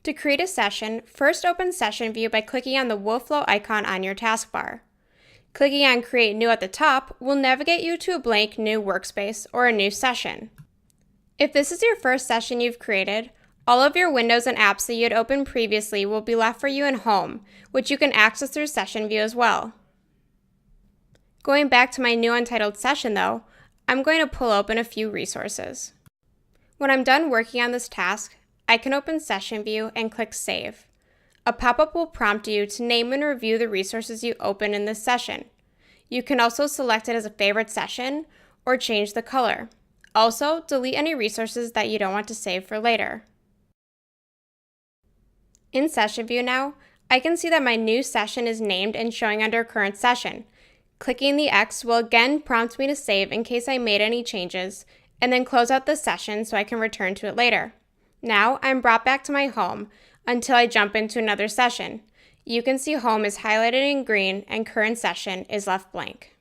To create a session, first open Session View by clicking on the Wolfflow icon on your taskbar. Clicking on Create New at the top will navigate you to a blank new workspace or a new session. If this is your first session you've created, all of your windows and apps that you had opened previously will be left for you in Home, which you can access through Session View as well. Going back to my new untitled session though, I'm going to pull open a few resources. When I'm done working on this task, I can open Session View and click Save. A pop-up will prompt you to name and review the resources you open in this session. You can also select it as a favorite session or change the color. Also, delete any resources that you don't want to save for later. In Session View now, I can see that my new session is named and showing under Current Session. Clicking the X will again prompt me to save in case I made any changes, and then close out the session so I can return to it later. Now I'm brought back to my home until I jump into another session. You can see Home is highlighted in green and Current Session is left blank.